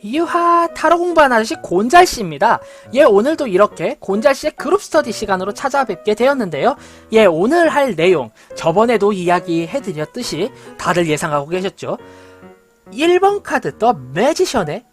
유하, 타로 공부하는 아저씨 곤잘씨입니다. 예, 오늘도 이렇게 곤잘씨의 그룹 스터디 시간으로 찾아뵙게 되었는데요. 예, 오늘 할 내용, 저번에도 이야기해드렸듯이 다들 예상하고 계셨죠? 1번 카드 더 매지션의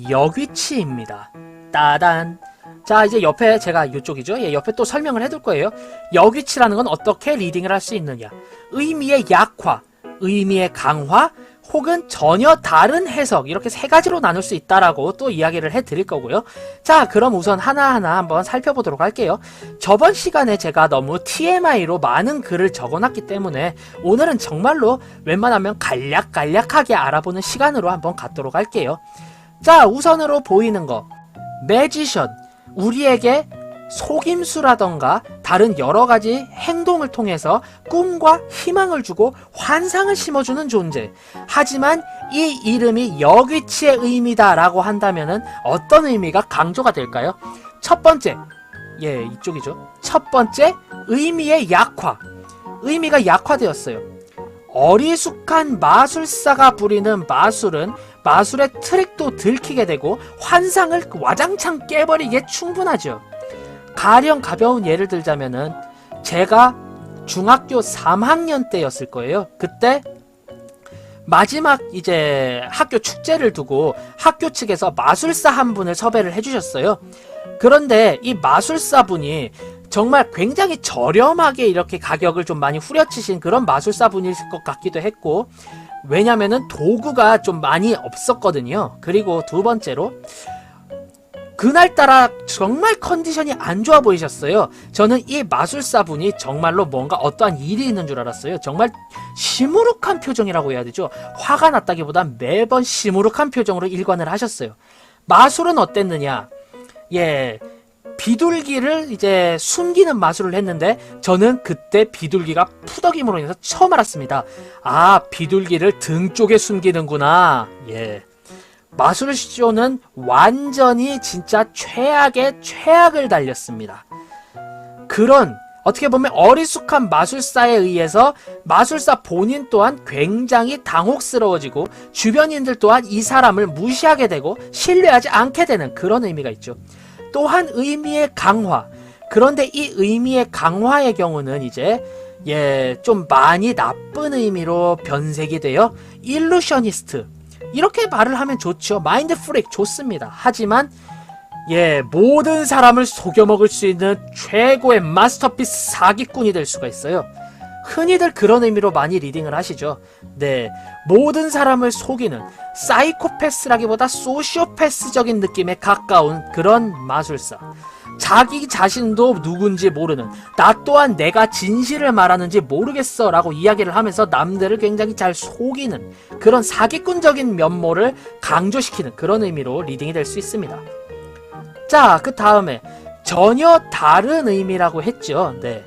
역위치입니다. 따단. 자, 이제 옆에 제가 이쪽이죠. 예, 옆에 또 설명을 해둘 거예요. 역위치라는 건 어떻게 리딩을 할 수 있느냐. 의미의 약화, 의미의 강화, 혹은 전혀 다른 해석, 이렇게 세 가지로 나눌 수 있다라고 또 이야기를 해드릴 거고요. 자, 그럼 우선 하나하나 한번 살펴보도록 할게요. 저번 시간에 제가 너무 TMI로 많은 글을 적어놨기 때문에 오늘은 정말로 웬만하면 간략간략하게 알아보는 시간으로 한번 갖도록 할게요. 자, 우선으로 보이는 거, 매지션, 우리에게 속임수라던가 다른 여러가지 행동을 통해서 꿈과 희망을 주고 환상을 심어주는 존재. 하지만 이 이름이 역위치의 의미다 라고 한다면은 어떤 의미가 강조가 될까요? 첫 번째, 예, 이쪽이죠. 첫 번째, 의미의 약화. 의미가 약화되었어요. 어리숙한 마술사가 부리는 마술은 마술의 트릭도 들키게 되고 환상을 와장창 깨버리기에 충분하죠. 가령 가벼운 예를 들자면은 제가 중학교 3학년 때였을 거예요. 그때 마지막 이제 학교 축제를 두고 학교 측에서 마술사 한 분을 섭외를 해주셨어요. 그런데 이 마술사 분이 정말 굉장히 저렴하게 이렇게 가격을 좀 많이 후려치신 그런 마술사 분일 것 같기도 했고, 왜냐면은 도구가 좀 많이 없었거든요. 그리고 두 번째로 그날따라 정말 컨디션이 안 좋아 보이셨어요. 저는 이 마술사 분이 정말로 뭔가 어떠한 일이 있는 줄 알았어요. 정말 시무룩한 표정이라고 해야 되죠. 화가 났다기보다 매번 시무룩한 표정으로 일관을 하셨어요. 마술은 어땠느냐? 예, 비둘기를 이제 숨기는 마술을 했는데 저는 그때 비둘기가 푸덕임으로 인해서 처음 알았습니다. 아, 비둘기를 등 쪽에 숨기는구나. 예. 마술쇼는 완전히 진짜 최악의 최악을 달렸습니다. 그런 어떻게 보면 어리숙한 마술사에 의해서 마술사 본인 또한 굉장히 당혹스러워지고 주변인들 또한 이 사람을 무시하게 되고 신뢰하지 않게 되는 그런 의미가 있죠. 또한 의미의 강화. 그런데 이 의미의 강화의 경우는 이제 좀 많이 나쁜 의미로 변색이 되어 일루셔니스트, 이렇게 말을 하면 좋죠. 마인드 프릭 좋습니다. 하지만 모든 사람을 속여먹을 수 있는 최고의 마스터피스 사기꾼이 될 수가 있어요. 흔히들 그런 의미로 많이 리딩을 하시죠. 네, 모든 사람을 속이는 사이코패스라기보다 소시오패스적인 느낌에 가까운 그런 마술사. 자기 자신도 누군지 모르는, 나 또한 내가 진실을 말하는지 모르겠어 라고 이야기를 하면서 남들을 굉장히 잘 속이는 그런 사기꾼적인 면모를 강조시키는 그런 의미로 리딩이 될 수 있습니다. 자, 그 다음에 전혀 다른 의미라고 했죠. 네,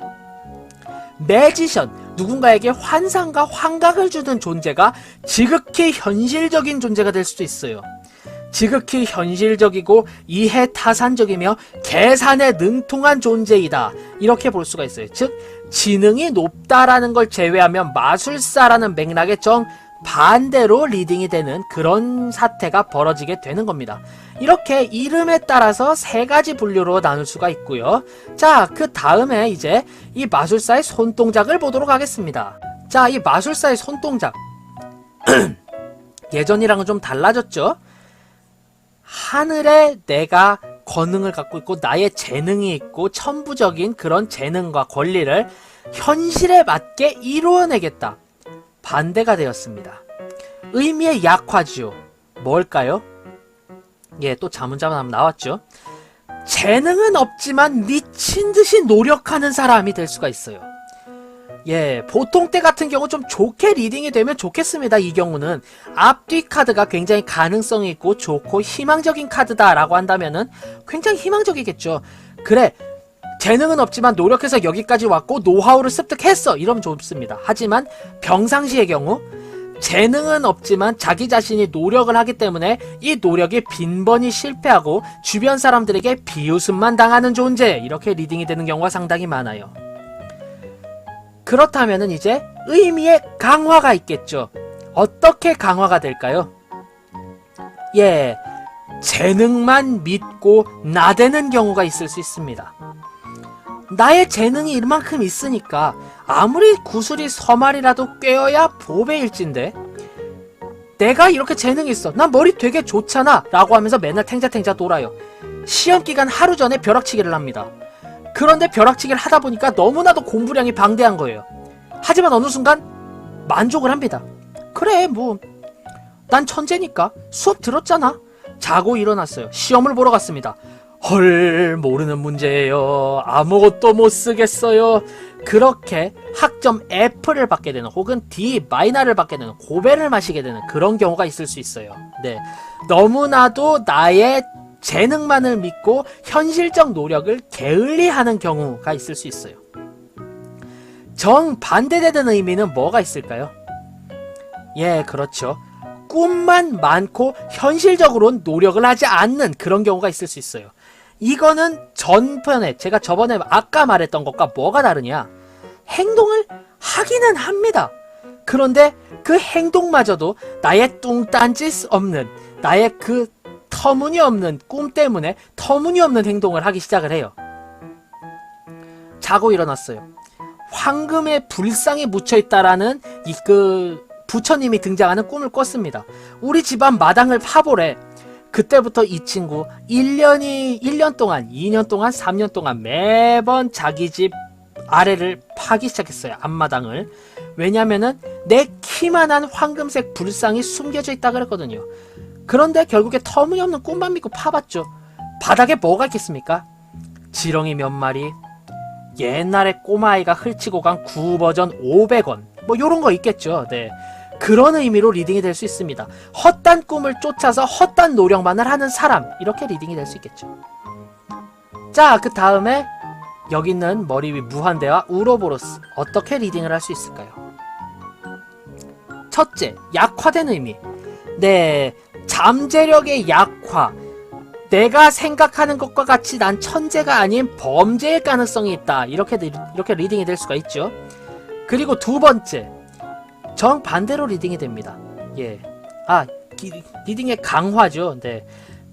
매지션, 누군가에게 환상과 환각을 주는 존재가 지극히 현실적인 존재가 될 수도 있어요. 지극히 현실적이고 이해타산적이며 계산에 능통한 존재이다, 이렇게 볼 수가 있어요. 즉, 지능이 높다라는 걸 제외하면 마술사라는 맥락의 정 반대로 리딩이 되는 그런 사태가 벌어지게 되는 겁니다. 이렇게 이름에 따라서 세 가지 분류로 나눌 수가 있고요. 자, 그 다음에 이제 이 마술사의 손동작을 보도록 하겠습니다. 자, 이 마술사의 손동작 예전이랑은 좀 달라졌죠? 하늘에 내가 권능을 갖고 있고 나의 재능이 있고 천부적인 그런 재능과 권리를 현실에 맞게 이루어내겠다, 반대가 되었습니다. 의미의 약화지요. 뭘까요? 또 자문자문 하면 나왔죠. 재능은 없지만 미친듯이 노력하는 사람이 될 수가 있어요. 보통 때 같은 경우 좀 좋게 리딩이 되면 좋겠습니다. 이 경우는 앞뒤 카드가 굉장히 가능성이 있고 좋고 희망적인 카드다라고 한다면은 굉장히 희망적이겠죠. 그래, 재능은 없지만 노력해서 여기까지 왔고 노하우를 습득했어, 이러면 좋습니다. 하지만 평상시의 경우 재능은 없지만 자기 자신이 노력을 하기 때문에 이 노력이 빈번히 실패하고 주변 사람들에게 비웃음만 당하는 존재, 이렇게 리딩이 되는 경우가 상당히 많아요. 그렇다면은 이제 의미의 강화가 있겠죠. 어떻게 강화가 될까요? 재능만 믿고 나대는 경우가 있을 수 있습니다. 나의 재능이 이만큼 있으니까 아무리 구슬이 서말이라도 꿰어야 보배일진데 내가 이렇게 재능이 있어, 난 머리 되게 좋잖아 라고 하면서 맨날 탱자탱자 놀아요. 시험기간 하루 전에 벼락치기를 합니다. 그런데 벼락치기를 하다 보니까 너무나도 공부량이 방대한 거예요. 하지만 어느 순간 만족을 합니다. 그래 뭐 난 천재니까 수업 들었잖아. 자고 일어났어요. 시험을 보러 갔습니다. 헐, 모르는 문제예요. 아무것도 못 쓰겠어요. 그렇게 학점 F를 받게 되는, 혹은 D-를 받게 되는, 고배를 마시게 되는 그런 경우가 있을 수 있어요. 네, 너무나도 나의 재능만을 믿고 현실적 노력을 게을리하는 경우가 있을 수 있어요. 정반대되는 의미는 뭐가 있을까요? 예, 그렇죠. 꿈만 많고 현실적으로는 노력을 하지 않는 그런 경우가 있을 수 있어요. 이거는 전편에 제가 저번에 아까 말했던 것과 뭐가 다르냐, 행동을 하기는 합니다. 그런데 그 행동마저도 나의 뚱딴짓 없는, 나의 그 터무니없는 꿈 때문에 터무니없는 행동을 하기 시작을 해요. 자고 일어났어요. 황금의 불상이 묻혀있다라는 부처님이 등장하는 꿈을 꿨습니다. 우리 집안 마당을 파보래. 그때부터 이 친구 1년 동안, 2년 동안, 3년 동안 매번 자기 집 아래를 파기 시작했어요. 앞마당을. 왜냐면은 내 키만한 황금색 불상이 숨겨져 있다 그랬거든요. 그런데 결국에 터무니없는 꿈만 믿고 파봤죠. 바닥에 뭐가 있겠습니까? 지렁이 몇 마리, 옛날에 꼬마아이가 훔치고 간 구버전 500원, 뭐 요런 거 있겠죠. 네, 그런 의미로 리딩이 될 수 있습니다. 헛단 꿈을 쫓아서 헛단 노력만을 하는 사람, 이렇게 리딩이 될 수 있겠죠. 자, 그 다음에 여기 있는 머리 위 무한대와 우로보로스, 어떻게 리딩을 할 수 있을까요? 첫째, 약화된 의미. 네, 잠재력의 약화. 내가 생각하는 것과 같이 난 천재가 아닌 범죄일 가능성이 있다. 이렇게 리딩이 될 수가 있죠. 그리고 두 번째, 정반대로 리딩이 됩니다. 예, 리딩의 강화죠. 네,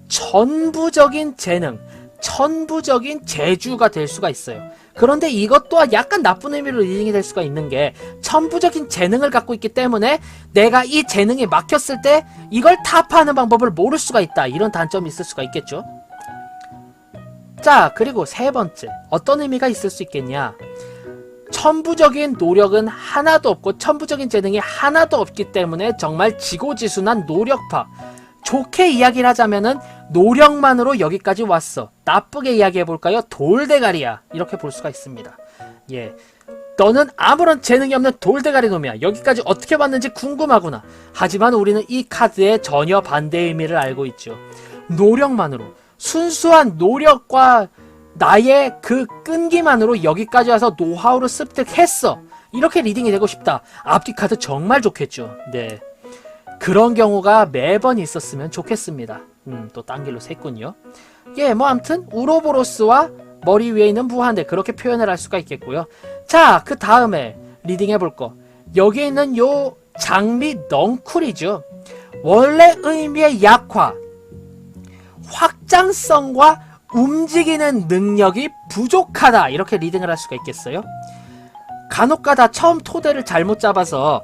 천부적인 재능, 천부적인 재주가 될 수가 있어요. 그런데 이것 또한 약간 나쁜 의미로 리딩이 될 수가 있는 게, 천부적인 재능을 갖고 있기 때문에 내가 이 재능이 막혔을 때 이걸 타파하는 방법을 모를 수가 있다, 이런 단점이 있을 수가 있겠죠. 자, 그리고 세 번째, 어떤 의미가 있을 수 있겠냐, 천부적인 노력은 하나도 없고 천부적인 재능이 하나도 없기 때문에 정말 지고지순한 노력파. 좋게 이야기를 하자면은 노력만으로 여기까지 왔어. 나쁘게 이야기해볼까요? 돌대가리야. 이렇게 볼 수가 있습니다. 예, 너는 아무런 재능이 없는 돌대가리 놈이야. 여기까지 어떻게 왔는지 궁금하구나. 하지만 우리는 이 카드의 전혀 반대의 의미를 알고 있죠. 노력만으로, 순수한 노력과 나의 그 끈기만으로 여기까지 와서 노하우를 습득했어. 이렇게 리딩이 되고 싶다. 앞뒤 카드 정말 좋겠죠. 네, 그런 경우가 매번 있었으면 좋겠습니다. 또 딴 길로 샜군요. 예, 뭐 암튼 우로보로스와 머리 위에 있는 무한대, 그렇게 표현을 할 수가 있겠고요. 자, 그 다음에 리딩 해볼 거, 여기 있는 요 장미 넝쿨이죠. 원래 의미의 약화, 확장성과 움직이는 능력이 부족하다, 이렇게 리딩을 할 수가 있겠어요. 간혹가다 처음 토대를 잘못 잡아서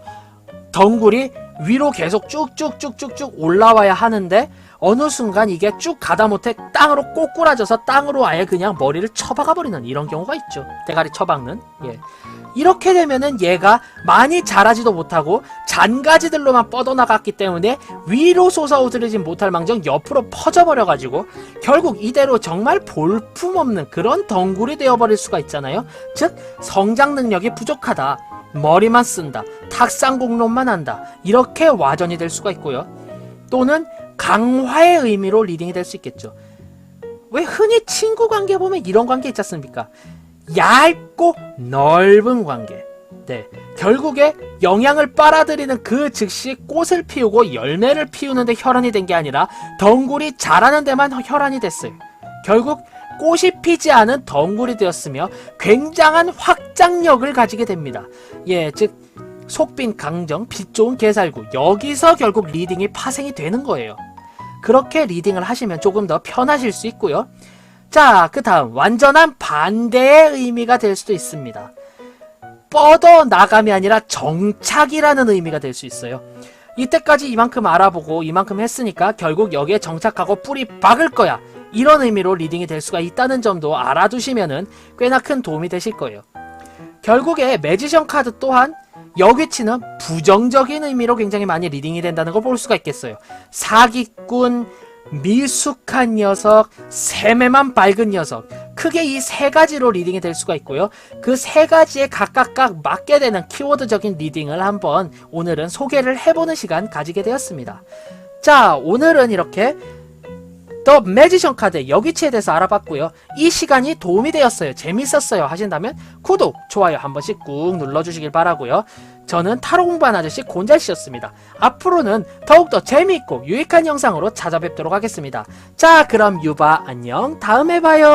덩굴이 위로 계속 쭉쭉쭉쭉쭉 올라와야 하는데 어느 순간 이게 쭉 가다 못해 땅으로 꼬꾸라져서 땅으로 아예 그냥 머리를 쳐박아 버리는 이런 경우가 있죠. 대가리 쳐박는. 예, 이렇게 되면은 얘가 많이 자라지도 못하고 잔가지들로만 뻗어나갔기 때문에 위로 솟아오르지 못할 망정 옆으로 퍼져버려가지고 결국 이대로 정말 볼품없는 그런 덩굴이 되어버릴 수가 있잖아요. 즉, 성장 능력이 부족하다, 머리만 쓴다, 탁상공론만 한다, 이렇게 와전이 될 수가 있고요. 또는 강화의 의미로 리딩이 될 수 있겠죠. 왜 흔히 친구 관계 보면 이런 관계 있지 않습니까? 얇고 넓은 관계. 네, 결국에 영양을 빨아들이는 그 즉시 꽃을 피우고 열매를 피우는데 혈안이 된 게 아니라 덩굴이 자라는 데만 혈안이 됐어요. 결국 꽃이 피지 않은 덩굴이 되었으며 굉장한 확장력을 가지게 됩니다. 예, 즉 속빈 강정, 빛 좋은 개살구, 여기서 결국 리딩이 파생이 되는 거예요. 그렇게 리딩을 하시면 조금 더 편하실 수 있고요. 자, 그 다음 완전한 반대의 의미가 될 수도 있습니다. 뻗어나감이 아니라 정착이라는 의미가 될 수 있어요. 이때까지 이만큼 알아보고 이만큼 했으니까 결국 여기에 정착하고 뿌리 박을 거야, 이런 의미로 리딩이 될 수가 있다는 점도 알아두시면은 꽤나 큰 도움이 되실 거예요. 결국에 매지션 카드 또한 여귀치는 부정적인 의미로 굉장히 많이 리딩이 된다는 걸 볼 수가 있겠어요. 사기꾼, 미숙한 녀석, 세매만 밝은 녀석, 크게 이 세 가지로 리딩이 될 수가 있고요. 그 세 가지에 각각 맞게 되는 키워드적인 리딩을 한번 오늘은 소개를 해보는 시간 가지게 되었습니다. 자, 오늘은 이렇게 더 매지션 카드 여귀치에 대해서 알아봤고요. 이 시간이 도움이 되었어요, 재밌었어요 하신다면 구독, 좋아요 한 번씩 꾹 눌러주시길 바라고요. 저는 타로 공부하는 아저씨 곤잘씨였습니다. 앞으로는 더욱더 재미있고 유익한 영상으로 찾아뵙도록 하겠습니다. 자, 그럼 유바 안녕, 다음에 봐요.